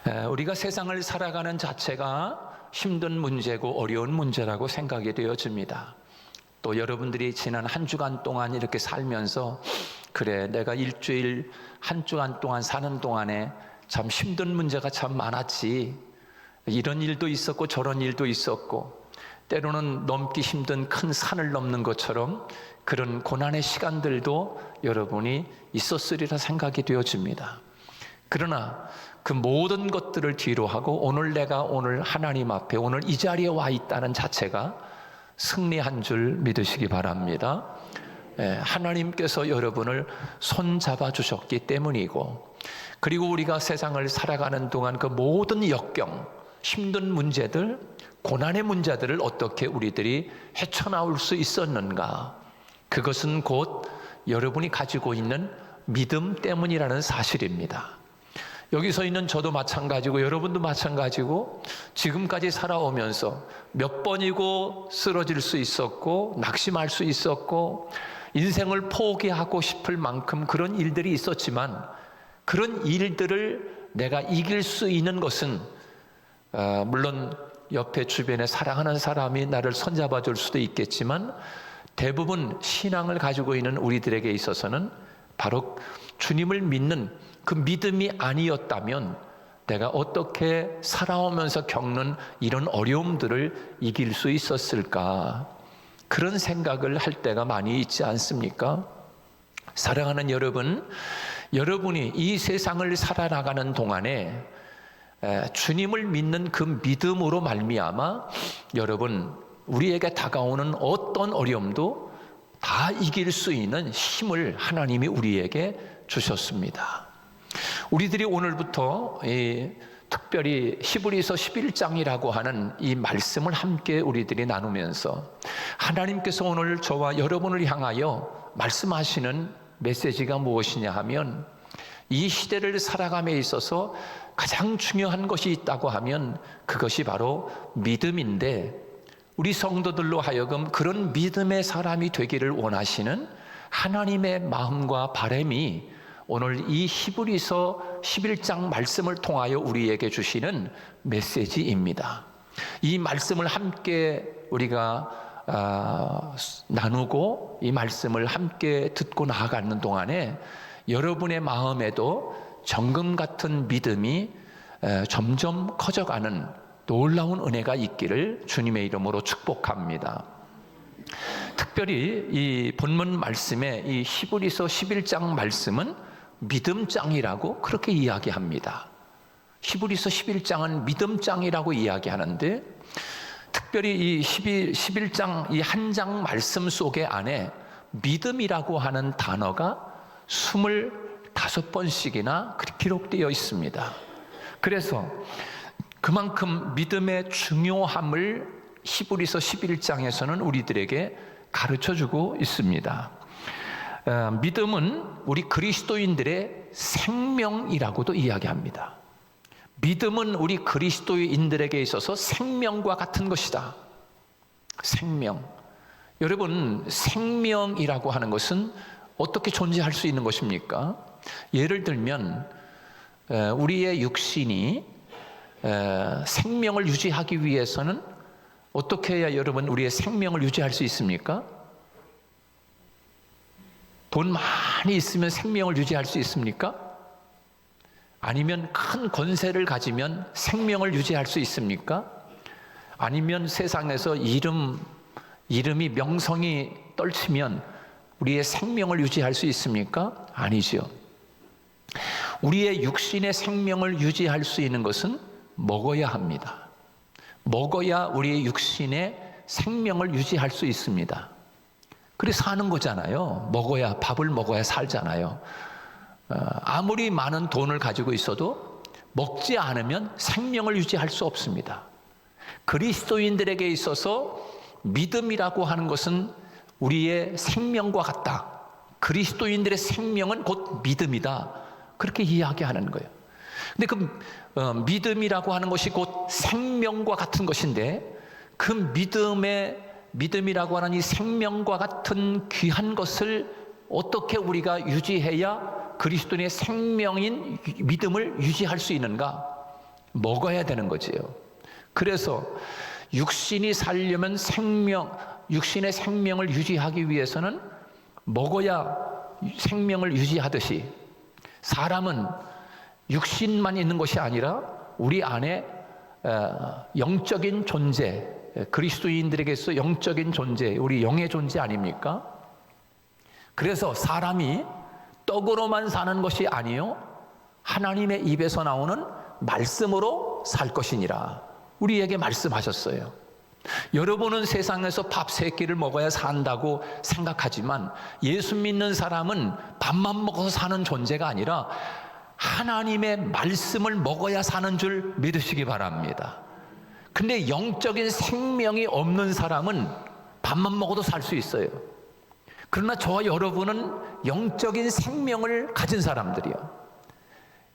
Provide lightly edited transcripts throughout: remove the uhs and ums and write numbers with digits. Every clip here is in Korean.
우리가 세상을 살아가는 자체가 힘든 문제고 어려운 문제라고 생각이 되어집니다. 또 여러분들이 지난 한 주간 동안 이렇게 살면서 그래, 내가 일주일 한 주간 동안 사는 동안에 참 힘든 문제가 참 많았지, 이런 일도 있었고 저런 일도 있었고, 때로는 넘기 힘든 큰 산을 넘는 것처럼 그런 고난의 시간들도 여러분이 있었으리라 생각이 되어집니다. 그러나 그 모든 것들을 뒤로 하고 내가 오늘 하나님 앞에 오늘 이 자리에 와 있다는 자체가 승리한 줄 믿으시기 바랍니다. 하나님께서 여러분을 손잡아 주셨기 때문이고, 그리고 우리가 세상을 살아가는 동안 그 모든 역경, 힘든 문제들, 고난의 문제들을 어떻게 우리들이 헤쳐나올 수 있었는가? 그것은 곧 여러분이 가지고 있는 믿음 때문이라는 사실입니다. 여기 서 있는 저도 마찬가지고 여러분도 마찬가지고, 지금까지 살아오면서 몇 번이고 쓰러질 수 있었고 낙심할 수 있었고 인생을 포기하고 싶을 만큼 그런 일들이 있었지만, 그런 일들을 내가 이길 수 있는 것은 물론 옆에 주변에 사랑하는 사람이 나를 손잡아 줄 수도 있겠지만, 대부분 신앙을 가지고 있는 우리들에게 있어서는 바로 주님을 믿는 그 믿음이 아니었다면 내가 어떻게 살아오면서 겪는 이런 어려움들을 이길 수 있었을까? 그런 생각을 할 때가 많이 있지 않습니까? 사랑하는 여러분, 여러분이 이 세상을 살아나가는 동안에 주님을 믿는 그 믿음으로 말미암아 여러분, 우리에게 다가오는 어떤 어려움도 다 이길 수 있는 힘을 하나님이 우리에게 주셨습니다. 우리들이 오늘부터 특별히 히브리서 11장이라고 하는 이 말씀을 함께 우리들이 나누면서 하나님께서 오늘 저와 여러분을 향하여 말씀하시는 메시지가 무엇이냐 하면, 이 시대를 살아감에 있어서 가장 중요한 것이 있다고 하면 그것이 바로 믿음인데, 우리 성도들로 하여금 그런 믿음의 사람이 되기를 원하시는 하나님의 마음과 바람이 오늘 이 히브리서 11장 말씀을 통하여 우리에게 주시는 메시지입니다. 이 말씀을 함께 우리가 나누고 이 말씀을 함께 듣고 나아가는 동안에 여러분의 마음에도 정금 같은 믿음이 점점 커져가는 놀라운 은혜가 있기를 주님의 이름으로 축복합니다. 특별히 이 본문 말씀의 이 히브리서 11장 말씀은 믿음장이라고 그렇게 이야기합니다. 히브리서 11장은 믿음장이라고 이야기하는데, 특별히 이 11장 이 한 장 말씀 속에 안에 믿음이라고 하는 단어가 25번씩이나 기록되어 있습니다. 그래서 그만큼 믿음의 중요함을 히브리서 11장에서는 우리들에게 가르쳐주고 있습니다. 믿음은 우리 그리스도인들의 생명이라고도 이야기합니다. 믿음은 우리 그리스도인들에게 있어서 생명과 같은 것이다. 생명. 여러분, 생명이라고 하는 것은 어떻게 존재할 수 있는 것입니까? 예를 들면 우리의 육신이 생명을 유지하기 위해서는 어떻게 해야 여러분 우리의 생명을 유지할 수 있습니까? 돈 많이 있으면 생명을 유지할 수 있습니까? 아니면 큰 권세를 가지면 생명을 유지할 수 있습니까? 아니면 세상에서 이름이 명성이 떨치면 우리의 생명을 유지할 수 있습니까? 아니죠. 우리의 육신의 생명을 유지할 수 있는 것은 먹어야 합니다. 먹어야 우리의 육신의 생명을 유지할 수 있습니다. 그래서 사는 거잖아요. 밥을 먹어야 살잖아요. 아무리 많은 돈을 가지고 있어도 먹지 않으면 생명을 유지할 수 없습니다. 그리스도인들에게 있어서 믿음이라고 하는 것은 우리의 생명과 같다. 그리스도인들의 생명은 곧 믿음이다. 그렇게 이야기하는 거예요. 근데 그 믿음이라고 하는 것이 곧 생명과 같은 것인데, 그 믿음이라고 하는 이 생명과 같은 귀한 것을 어떻게 우리가 유지해야 그리스도인의 생명인 믿음을 유지할 수 있는가? 먹어야 되는 거지요. 그래서 육신이 살려면 육신의 생명을 유지하기 위해서는 먹어야 생명을 유지하듯이 사람은 육신만 있는 것이 아니라 우리 안에 영적인 존재, 그리스도인들에게서 영적인 존재, 우리 영의 존재 아닙니까? 그래서 사람이 떡으로만 사는 것이 아니요 하나님의 입에서 나오는 말씀으로 살 것이니라 우리에게 말씀하셨어요. 여러분은 세상에서 밥 3끼를 먹어야 산다고 생각하지만 예수 믿는 사람은 밥만 먹어서 사는 존재가 아니라 하나님의 말씀을 먹어야 사는 줄 믿으시기 바랍니다. 근데 영적인 생명이 없는 사람은 밥만 먹어도 살 수 있어요. 그러나 저와 여러분은 영적인 생명을 가진 사람들이요.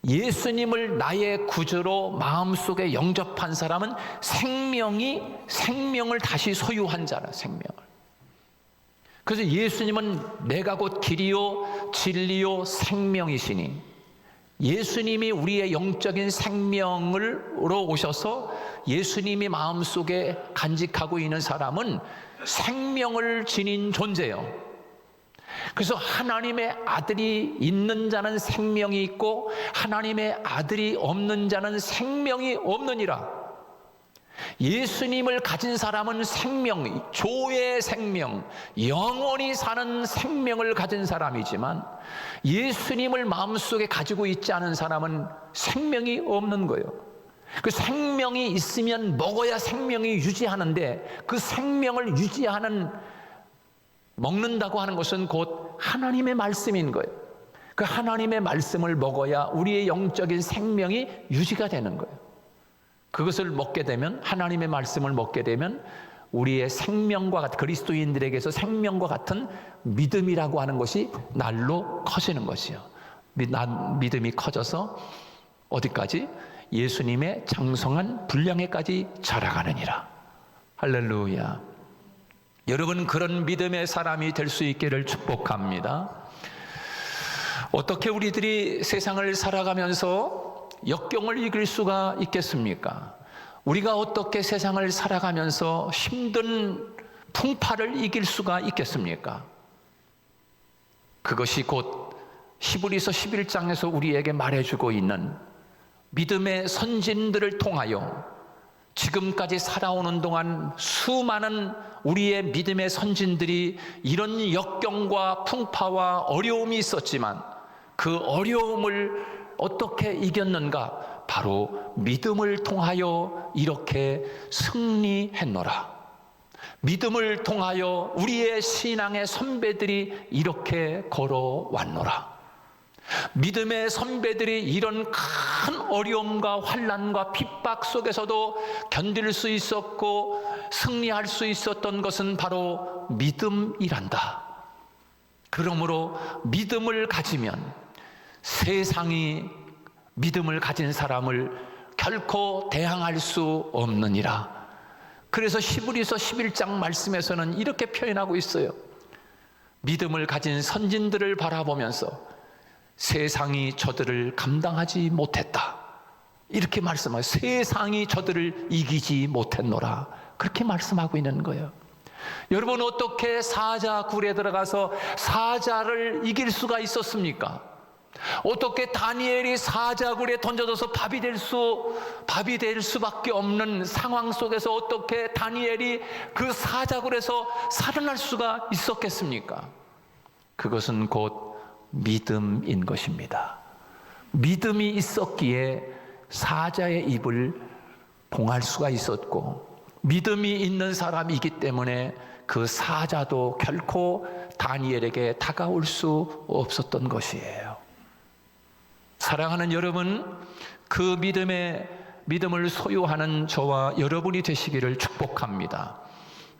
예수님을 나의 구주로 마음속에 영접한 사람은 생명을 다시 소유한 자라, 생명을. 그래서 예수님은 내가 곧 길이요 진리요 생명이시니 예수님이 우리의 영적인 생명으로 오셔서 예수님이 마음속에 간직하고 있는 사람은 생명을 지닌 존재예요. 그래서 하나님의 아들이 있는 자는 생명이 있고 하나님의 아들이 없는 자는 생명이 없느니라. 예수님을 가진 사람은 생명, 조의 생명, 영원히 사는 생명을 가진 사람이지만 예수님을 마음속에 가지고 있지 않은 사람은 생명이 없는 거예요. 그 생명이 있으면 먹어야 생명이 유지하는데 그 생명을 유지하는 먹는다고 하는 것은 곧 하나님의 말씀인 거예요. 그 하나님의 말씀을 먹어야 우리의 영적인 생명이 유지가 되는 거예요. 그것을 먹게 되면 하나님의 말씀을 먹게 되면 우리의 생명과 같은 그리스도인들에게서 생명과 같은 믿음이라고 하는 것이 날로 커지는 것이요. 믿음이 커져서 어디까지? 예수님의 장성한 분량에까지 자라가느니라. 할렐루야. 여러분 그런 믿음의 사람이 될 수 있기를 축복합니다. 어떻게 우리들이 세상을 살아가면서 역경을 이길 수가 있겠습니까? 우리가 어떻게 세상을 살아가면서 힘든 풍파를 이길 수가 있겠습니까? 그것이 곧 히브리서 11장에서 우리에게 말해주고 있는 믿음의 선진들을 통하여 지금까지 살아오는 동안 수많은 우리의 믿음의 선진들이 이런 역경과 풍파와 어려움이 있었지만 그 어려움을 어떻게 이겼는가? 바로 믿음을 통하여 이렇게 승리했노라. 믿음을 통하여 우리의 신앙의 선배들이 이렇게 걸어왔노라. 믿음의 선배들이 이런 큰 어려움과 환난과 핍박 속에서도 견딜 수 있었고 승리할 수 있었던 것은 바로 믿음이란다. 그러므로 믿음을 가지면 세상이 믿음을 가진 사람을 결코 대항할 수 없느니라. 그래서 히브리서 11장 말씀에서는 이렇게 표현하고 있어요. 믿음을 가진 선진들을 바라보면서 세상이 저들을 감당하지 못했다. 이렇게 말씀하세요. 세상이 저들을 이기지 못했노라. 그렇게 말씀하고 있는 거예요. 여러분 어떻게 사자굴에 들어가서 사자를 이길 수가 있었습니까? 어떻게 다니엘이 사자굴에 던져져서 밥이 될 수밖에 없는 상황 속에서 어떻게 다니엘이 그 사자굴에서 살아날 수가 있었겠습니까? 그것은 곧 믿음인 것입니다. 믿음이 있었기에 사자의 입을 봉할 수가 있었고 믿음이 있는 사람이기 때문에 그 사자도 결코 다니엘에게 다가올 수 없었던 것이에요. 사랑하는 여러분, 그 믿음을 소유하는 저와 여러분이 되시기를 축복합니다.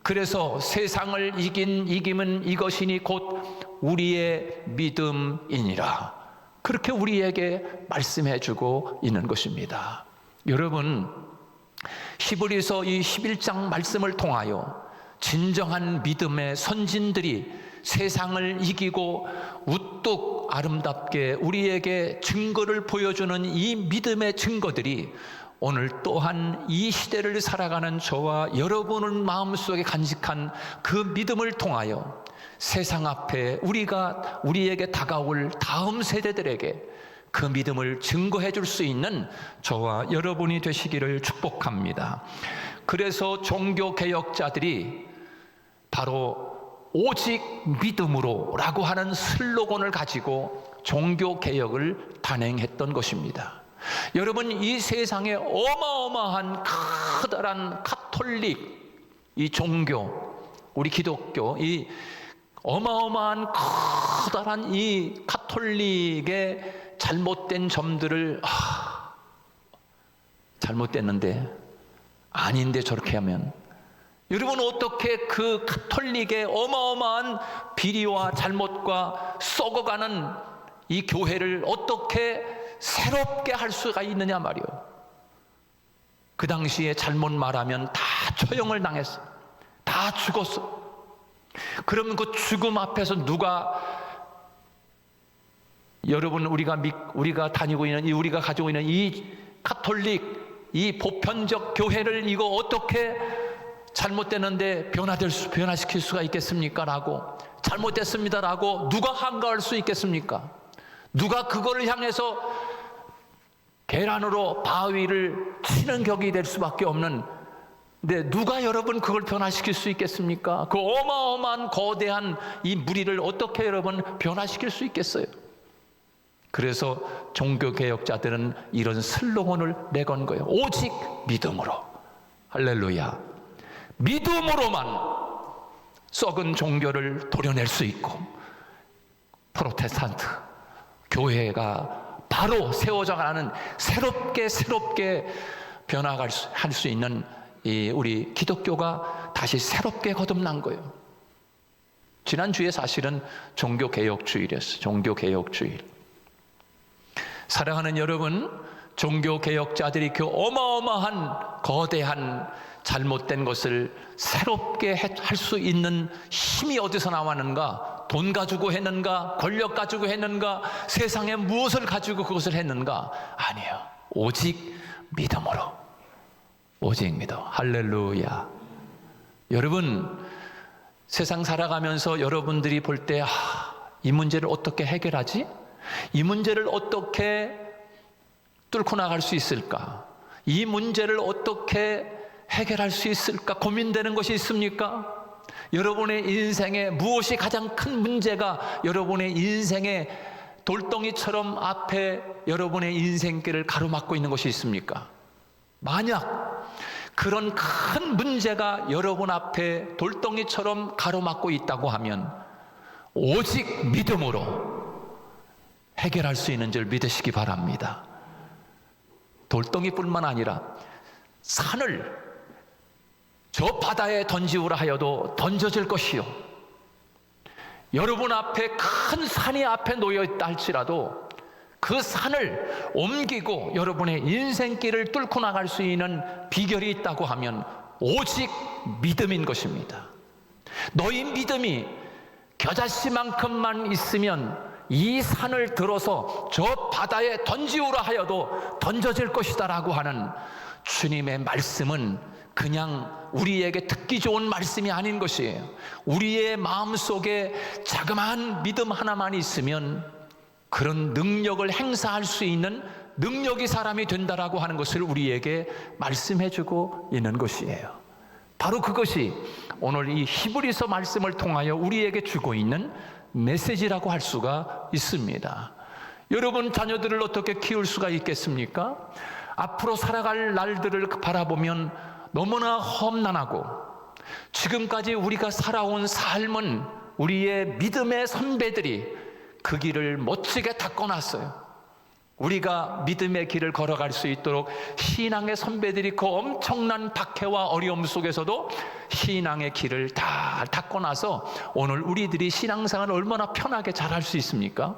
그래서 세상을 이김은 이것이니 곧 우리의 믿음이니라. 그렇게 우리에게 말씀해주고 있는 것입니다. 여러분, 히브리서 이 11장 말씀을 통하여 진정한 믿음의 선진들이 세상을 이기고 우뚝 아름답게 우리에게 증거를 보여주는 이 믿음의 증거들이 오늘 또한 이 시대를 살아가는 저와 여러분의 마음속에 간직한 그 믿음을 통하여 세상 앞에 우리에게 다가올 다음 세대들에게 그 믿음을 증거해 줄 수 있는 저와 여러분이 되시기를 축복합니다. 그래서 종교개혁자들이 바로 오직 믿음으로 라고 하는 슬로건을 가지고 종교개혁을 단행했던 것입니다. 여러분, 이 세상에 어마어마한 커다란 가톨릭 이 종교, 우리 기독교, 이 어마어마한 커다란 이 가톨릭의 잘못된 점들을 잘못됐는데 아닌데 저렇게 하면, 여러분 어떻게 그 가톨릭의 어마어마한 비리와 잘못과 썩어가는 이 교회를 어떻게 새롭게 할 수가 있느냐 말이요. 그 당시에 잘못 말하면 다 처형을 당했어. 다 죽었어. 그러면 그 죽음 앞에서 누가, 여러분 우리가 다니고 있는 우리가 가지고 있는 이 가톨릭 이 보편적 교회를 이거 어떻게 잘못됐는데 변화시킬 수가 있겠습니까? 라고, 잘못됐습니다 라고 누가 한가할 수 있겠습니까? 누가 그거를 향해서 계란으로 바위를 치는 격이 될 수밖에 없는, 근데 누가 여러분 그걸 변화시킬 수 있겠습니까? 그 어마어마한 거대한 이 무리를 어떻게 여러분 변화시킬 수 있겠어요? 그래서 종교개혁자들은 이런 슬로건을 내건 거예요. 오직 믿음으로. 할렐루야. 믿음으로만 썩은 종교를 도려낼 수 있고, 프로테스탄트 교회가 바로 세워져 가는 새롭게 변화할 수 있는 이 우리 기독교가 다시 새롭게 거듭난 거예요. 지난주에 사실은 종교개혁주일이었어요. 종교개혁주일. 사랑하는 여러분, 종교개혁자들이 그 어마어마한 거대한 잘못된 것을 새롭게 할 수 있는 힘이 어디서 나왔는가? 돈 가지고 했는가? 권력 가지고 했는가? 세상에 무엇을 가지고 그것을 했는가? 아니에요. 오직 믿음으로. 오직 믿음. 할렐루야. 여러분, 세상 살아가면서 여러분들이 볼 때 이 문제를 어떻게 해결하지? 이 문제를 어떻게 뚫고 나갈 수 있을까? 이 문제를 어떻게 해결할 수 있을까? 고민되는 것이 있습니까? 여러분의 인생에 무엇이 가장 큰 문제가 여러분의 인생의 돌덩이처럼 앞에 여러분의 인생길을 가로막고 있는 것이 있습니까? 만약 그런 큰 문제가 여러분 앞에 돌덩이처럼 가로막고 있다고 하면 오직 믿음으로 해결할 수 있는 줄 믿으시기 바랍니다. 돌덩이뿐만 아니라 산을 저 바다에 던지우라 하여도 던져질 것이요, 여러분 앞에 큰 산이 앞에 놓여 있다 할지라도 그 산을 옮기고 여러분의 인생길을 뚫고 나갈 수 있는 비결이 있다고 하면 오직 믿음인 것입니다. 너희 믿음이 겨자씨만큼만 있으면 이 산을 들어서 저 바다에 던지우라 하여도 던져질 것이다 라고 하는 주님의 말씀은 그냥 우리에게 듣기 좋은 말씀이 아닌 것이에요. 우리의 마음속에 자그마한 믿음 하나만 있으면 그런 능력을 행사할 수 있는 능력이 사람이 된다라고 하는 것을 우리에게 말씀해주고 있는 것이에요. 바로 그것이 오늘 이 히브리서 말씀을 통하여 우리에게 주고 있는 메시지라고 할 수가 있습니다. 여러분 자녀들을 어떻게 키울 수가 있겠습니까? 앞으로 살아갈 날들을 바라보면 너무나 험난하고, 지금까지 우리가 살아온 삶은 우리의 믿음의 선배들이 그 길을 멋지게 닦아놨어요. 우리가 믿음의 길을 걸어갈 수 있도록 신앙의 선배들이 그 엄청난 박해와 어려움 속에서도 신앙의 길을 다 닦아놔서 오늘 우리들이 신앙생활을 얼마나 편하게 잘할 수 있습니까?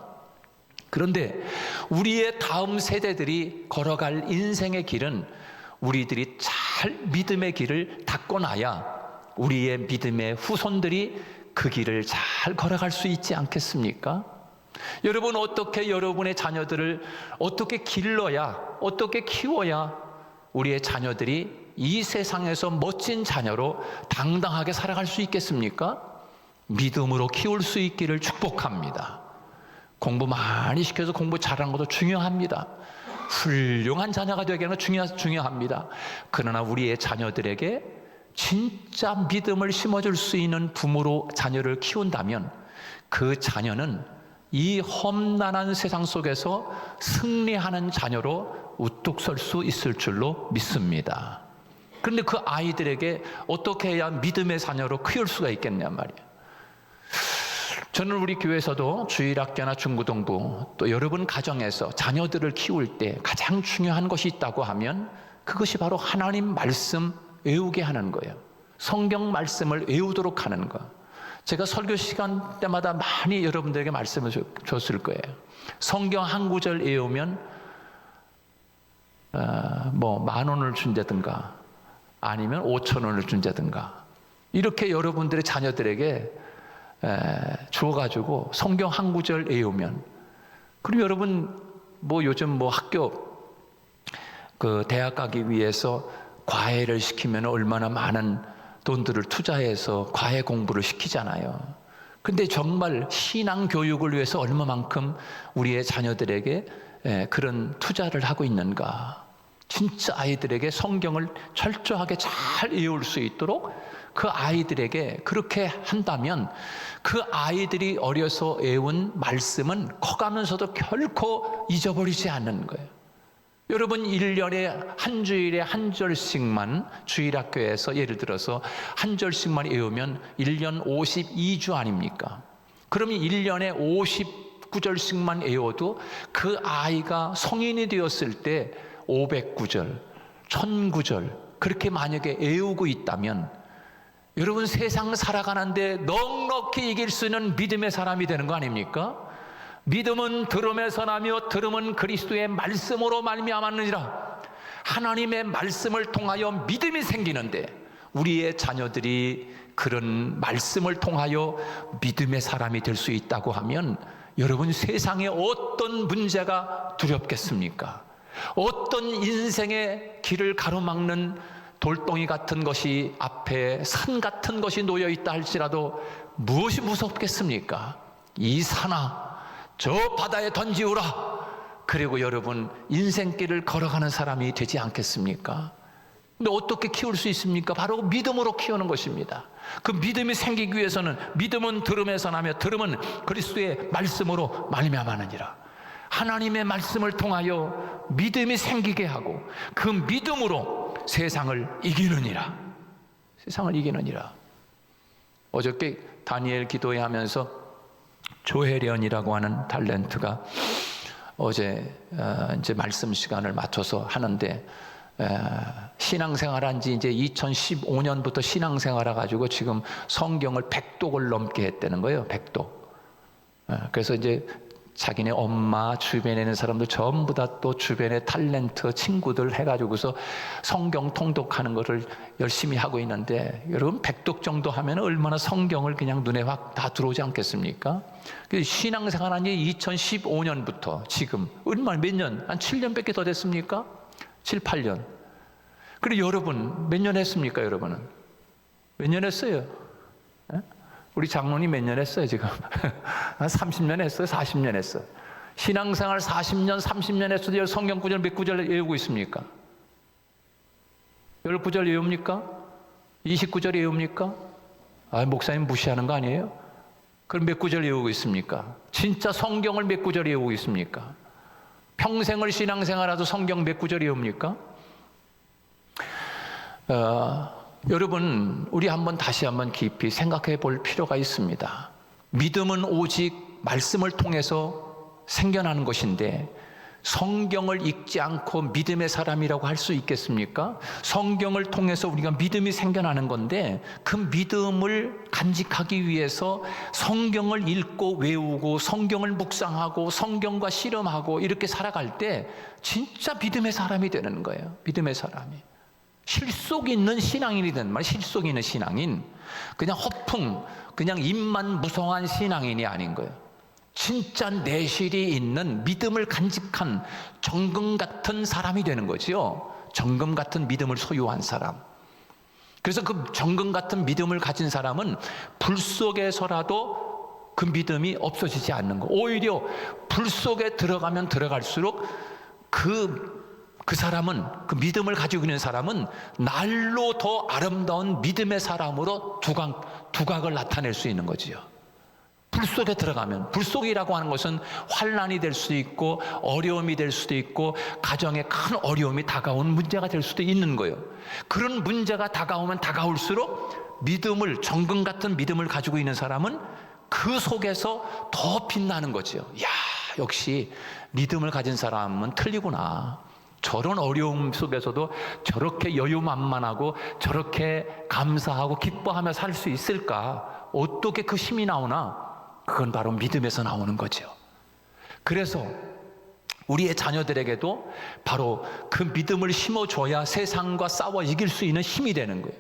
그런데 우리의 다음 세대들이 걸어갈 인생의 길은 우리들이 잘 믿음의 길을 닦아놔야 우리의 믿음의 후손들이 그 길을 잘 걸어갈 수 있지 않겠습니까? 여러분 어떻게 여러분의 자녀들을 어떻게 길러야, 어떻게 키워야 우리의 자녀들이 이 세상에서 멋진 자녀로 당당하게 살아갈 수 있겠습니까? 믿음으로 키울 수 있기를 축복합니다. 공부 많이 시켜서 공부 잘하는 것도 중요합니다. 훌륭한 자녀가 되게 하는 건 중요합니다. 그러나 우리의 자녀들에게 진짜 믿음을 심어줄 수 있는 부모로 자녀를 키운다면 그 자녀는 이 험난한 세상 속에서 승리하는 자녀로 우뚝 설 수 있을 줄로 믿습니다. 그런데 그 아이들에게 어떻게 해야 믿음의 자녀로 키울 수가 있겠냐 말이에요. 저는 우리 교회에서도 주일학교나 중고등부 또 여러분 가정에서 자녀들을 키울 때 가장 중요한 것이 있다고 하면 그것이 바로 하나님 말씀 외우게 하는 거예요. 성경 말씀을 외우도록 하는 거. 제가 설교 시간 때마다 많이 여러분들에게 말씀을 줬을 거예요. 성경 한 구절 외우면 10,000원을 준다든가 아니면 5,000원을 준다든가 이렇게 여러분들의 자녀들에게 주어가지고 성경 한 구절 외우면, 그리고 여러분 요즘 학교 대학 가기 위해서 과외를 시키면 얼마나 많은 돈들을 투자해서 과외 공부를 시키잖아요. 근데 정말 신앙 교육을 위해서 얼마만큼 우리의 자녀들에게 그런 투자를 하고 있는가. 진짜 아이들에게 성경을 철저하게 잘 외울 수 있도록 그 아이들에게 그렇게 한다면 그 아이들이 어려서 외운 말씀은 커가면서도 결코 잊어버리지 않는 거예요. 여러분 1년에 한 주일에 한 절씩만 주일학교에서 예를 들어서 한 절씩만 외우면 1년 52주 아닙니까? 그러면 1년에 59절씩만 외워도 그 아이가 성인이 되었을 때 509절, 1009절 그렇게 만약에 외우고 있다면 여러분 세상 살아가는데 넉넉히 이길 수 있는 믿음의 사람이 되는 거 아닙니까? 믿음은 들음에서 나며 들음은 그리스도의 말씀으로 말미암았느니라. 하나님의 말씀을 통하여 믿음이 생기는데 우리의 자녀들이 그런 말씀을 통하여 믿음의 사람이 될 수 있다고 하면 여러분 세상에 어떤 문제가 두렵겠습니까? 어떤 인생의 길을 가로막는 돌덩이 같은 것이 앞에 산 같은 것이 놓여 있다 할지라도 무엇이 무섭겠습니까? 이 산아 저 바다에 던지우라. 그리고 여러분 인생길을 걸어가는 사람이 되지 않겠습니까? 근데 어떻게 키울 수 있습니까? 바로 믿음으로 키우는 것입니다. 그 믿음이 생기기 위해서는 믿음은 들음에서 나며 들음은 그리스도의 말씀으로 말미암았느니라. 하나님의 말씀을 통하여 믿음이 생기게 하고 그 믿음으로 세상을 이기느니라. 세상을 이기느니라. 어저께 다니엘 기도회 하면서 조혜련이라고 하는 탤런트가 어제 이제 말씀 시간을 맞춰서 하는데 신앙생활한 지 이제 2015년부터 신앙생활해 가지고 지금 성경을 100독을 넘게 했다는 거예요. 100독. 그래서 이제 자기네 엄마 주변에 있는 사람들 전부 다 또 주변에 탤런트 친구들 해가지고서 성경 통독하는 것을 열심히 하고 있는데 여러분 100독 정도 하면 얼마나 성경을 그냥 눈에 확 다 들어오지 않겠습니까? 신앙생활한 지 2015년부터 지금 얼마 몇 년? 한 7년밖에 더 됐습니까? 7, 8년. 그리고 여러분 몇 년 했습니까? 여러분은 몇 년 했어요? 우리 장로님 몇 년 했어요 지금? 한 30년 했어요? 40년 했어요? 신앙생활 40년 30년 했어도 성경 구절 몇 구절 외우고 있습니까? 19절 외웁니까? 29절 외웁니까? 목사님 무시하는 거 아니에요? 그럼 몇 구절 외우고 있습니까? 진짜 성경을 몇 구절 외우고 있습니까? 평생을 신앙생활하도 성경 몇 구절 외웁니까? 여러분 우리 다시 한번 깊이 생각해 볼 필요가 있습니다. 믿음은 오직 말씀을 통해서 생겨나는 것인데 성경을 읽지 않고 믿음의 사람이라고 할 수 있겠습니까? 성경을 통해서 우리가 믿음이 생겨나는 건데 그 믿음을 간직하기 위해서 성경을 읽고 외우고 성경을 묵상하고 성경과 씨름하고 이렇게 살아갈 때 진짜 믿음의 사람이 되는 거예요. 믿음의 사람이. 실속 있는 신앙인이 되는 말, 실속 있는 신앙인. 그냥 허풍, 그냥 입만 무성한 신앙인이 아닌 거예요. 진짜 내실이 있는 믿음을 간직한 정금 같은 사람이 되는 거지요. 정금 같은 믿음을 소유한 사람. 그래서 그 정금 같은 믿음을 가진 사람은 불 속에서라도 그 믿음이 없어지지 않는 거. 오히려 불 속에 들어가면 들어갈수록 그 사람은, 그 믿음을 가지고 있는 사람은 날로 더 아름다운 믿음의 사람으로 두각을 나타낼 수 있는 거지요. 불 속에 들어가면, 불 속이라고 하는 것은 환난이 될 수도 있고 어려움이 될 수도 있고 가정에 큰 어려움이 다가온 문제가 될 수도 있는 거예요. 그런 문제가 다가오면 다가올수록 믿음을, 정금 같은 믿음을 가지고 있는 사람은 그 속에서 더 빛나는 거죠. 야, 역시 믿음을 가진 사람은 틀리구나. 저런 어려움 속에서도 저렇게 여유만만하고 저렇게 감사하고 기뻐하며 살 수 있을까? 어떻게 그 힘이 나오나? 그건 바로 믿음에서 나오는 거죠. 그래서 우리의 자녀들에게도 바로 그 믿음을 심어줘야 세상과 싸워 이길 수 있는 힘이 되는 거예요.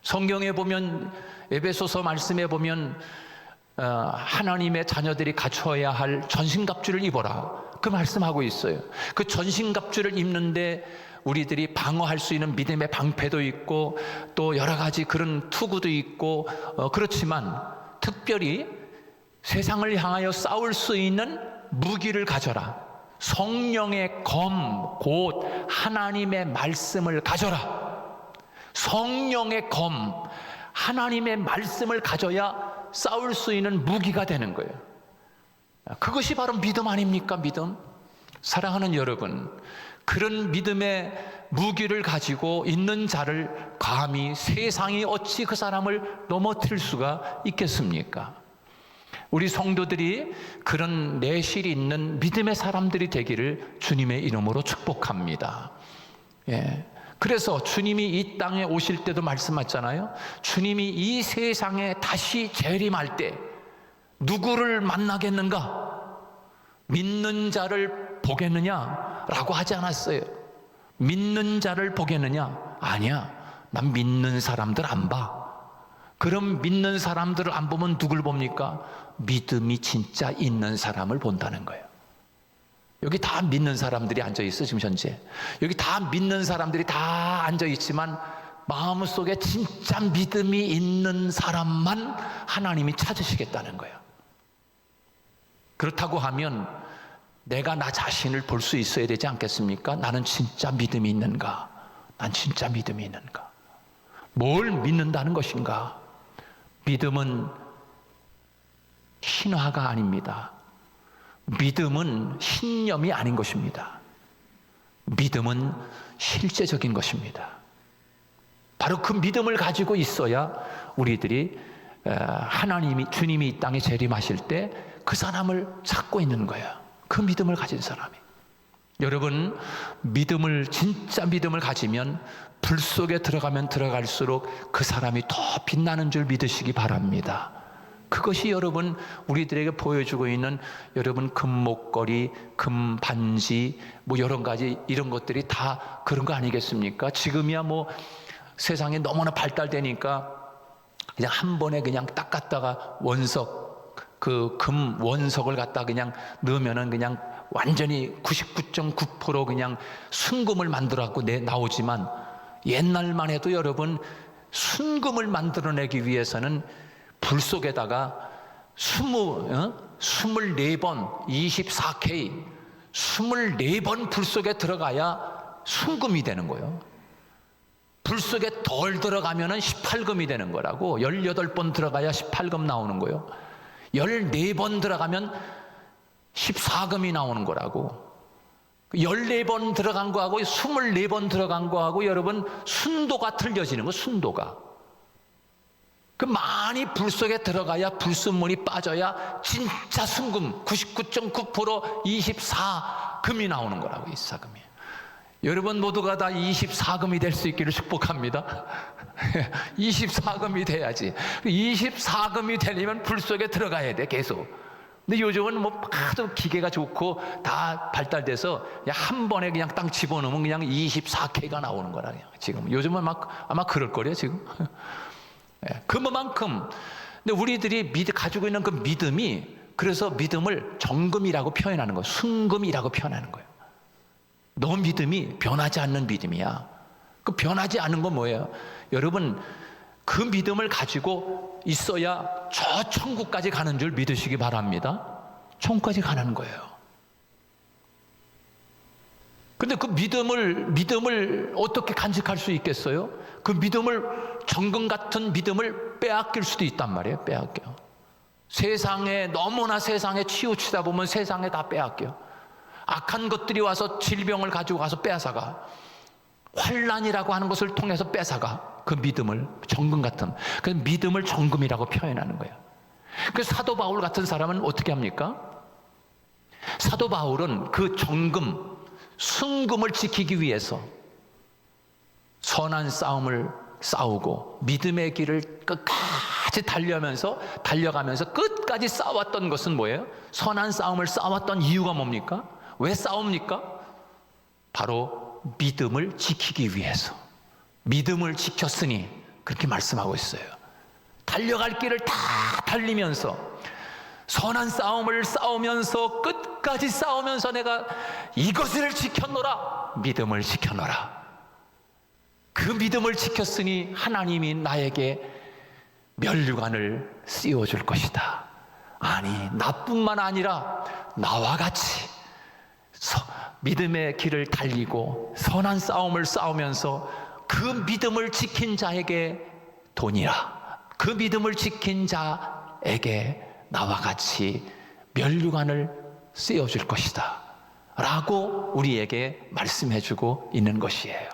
성경에 보면, 에베소서 말씀에 보면 하나님의 자녀들이 갖춰야 할 전신갑주를 입어라, 그 말씀하고 있어요. 그 전신갑주를 입는데 우리들이 방어할 수 있는 믿음의 방패도 있고 또 여러 가지 그런 투구도 있고 그렇지만 특별히 세상을 향하여 싸울 수 있는 무기를 가져라. 성령의 검, 곧 하나님의 말씀을 가져라. 성령의 검, 하나님의 말씀을 가져야 싸울 수 있는 무기가 되는 거예요. 그것이 바로 믿음 아닙니까? 믿음. 사랑하는 여러분, 그런 믿음의 무기를 가지고 있는 자를 감히 세상이 어찌 그 사람을 넘어뜨릴 수가 있겠습니까? 우리 성도들이 그런 내실이 있는 믿음의 사람들이 되기를 주님의 이름으로 축복합니다. 예. 그래서 주님이 이 땅에 오실 때도 말씀하셨잖아요. 주님이 이 세상에 다시 재림할 때 누구를 만나겠는가? 믿는 자를 보겠느냐라고 하지 않았어요. 믿는 자를 보겠느냐? 아니야. 난 믿는 사람들 안 봐. 그럼 믿는 사람들을 안 보면 누굴 봅니까? 믿음이 진짜 있는 사람을 본다는 거예요. 여기 다 믿는 사람들이 앉아있어. 지금 현재 여기 다 믿는 사람들이 다 앉아있지만 마음속에 진짜 믿음이 있는 사람만 하나님이 찾으시겠다는 거예요. 그렇다고 하면 내가 나 자신을 볼 수 있어야 되지 않겠습니까? 나는 진짜 믿음이 있는가? 난 진짜 믿음이 있는가? 뭘 믿는다는 것인가? 믿음은 신화가 아닙니다. 믿음은 신념이 아닌 것입니다. 믿음은 실제적인 것입니다. 바로 그 믿음을 가지고 있어야 우리들이 하나님이, 주님이 이 땅에 재림하실 때 그 사람을 찾고 있는 거예요. 그 믿음을 가진 사람이. 여러분, 믿음을, 진짜 믿음을 가지면 불 속에 들어가면 들어갈수록 그 사람이 더 빛나는 줄 믿으시기 바랍니다. 그것이 여러분, 우리들에게 보여주고 있는 여러분 금목걸이, 금반지, 뭐 여러 가지 이런 것들이 다 그런 거 아니겠습니까? 지금이야 뭐 세상이 너무나 발달되니까 그냥 한 번에 그냥 딱 갖다가 원석, 그 금 원석을 갖다 그냥 넣으면은 그냥 완전히 99.9% 그냥 순금을 만들어 갖고 나오지만 옛날만 해도 여러분, 순금을 만들어내기 위해서는 불 속에다가 24번 24K 24번 불 속에 들어가야 순금이 되는 거예요. 불 속에 덜 들어가면 18금이 되는 거라고. 18번 들어가야 18금 나오는 거예요. 14번 들어가면 14금이 나오는 거라고. 14번 들어간 거하고 24번 들어간 거하고 여러분 순도가 틀려지는 거. 순도가 그 많이 불 속에 들어가야 불순물이 빠져야 진짜 순금 99.9% 24금이 나오는 거라고. 24금이. 여러분 모두가 다 24금이 될 수 있기를 축복합니다. 24금이 돼야지. 24금이 되려면 불 속에 들어가야 돼, 계속. 근데 요즘은 뭐 하도 기계가 좋고 다 발달돼서 그냥 한 번에 그냥 땅 집어넣으면 그냥 24K가 나오는 거라. 지금 요즘은 아마 그럴 거래요, 지금. 그만큼. 근데 우리들이 가지고 있는 그 믿음이, 그래서 믿음을 정금이라고 표현하는 거예요. 순금이라고 표현하는 거예요. 너 믿음이 변하지 않는 믿음이야. 그 변하지 않는 건 뭐예요? 여러분, 그 믿음을 가지고 있어야 저 천국까지 가는 줄 믿으시기 바랍니다. 천국까지 가는 거예요. 근데 그 믿음을 어떻게 간직할 수 있겠어요? 그 믿음을, 정금 같은 믿음을 빼앗길 수도 있단 말이에요. 빼앗겨. 너무나 세상에 치우치다 보면 세상에 다 빼앗겨. 악한 것들이 와서 질병을 가지고 가서 빼앗아가. 환난이라고 하는 것을 통해서 뺏어가. 그 믿음을, 정금 같은. 그 믿음을 정금이라고 표현하는 거예요. 그 사도 바울 같은 사람은 어떻게 합니까? 사도 바울은 그 정금, 순금을 지키기 위해서 선한 싸움을 싸우고 믿음의 길을 끝까지 달려가면서 끝까지 싸웠던 것은 뭐예요? 선한 싸움을 싸웠던 이유가 뭡니까? 왜 싸웁니까? 바로 믿음을 지키기 위해서. 믿음을 지켰으니 그렇게 말씀하고 있어요. 달려갈 길을 다 달리면서 선한 싸움을 싸우면서 끝까지 싸우면서 내가 이것을 지켰노라. 믿음을 지켰노라. 그 믿음을 지켰으니 하나님이 나에게 면류관을 씌워줄 것이다. 아니, 나뿐만 아니라 나와 같이 믿음의 길을 달리고 선한 싸움을 싸우면서 그 믿음을 지킨 자에게 돈이라. 그 믿음을 지킨 자에게 나와 같이 면류관을 씌워줄 것이다 라고 우리에게 말씀해주고 있는 것이에요.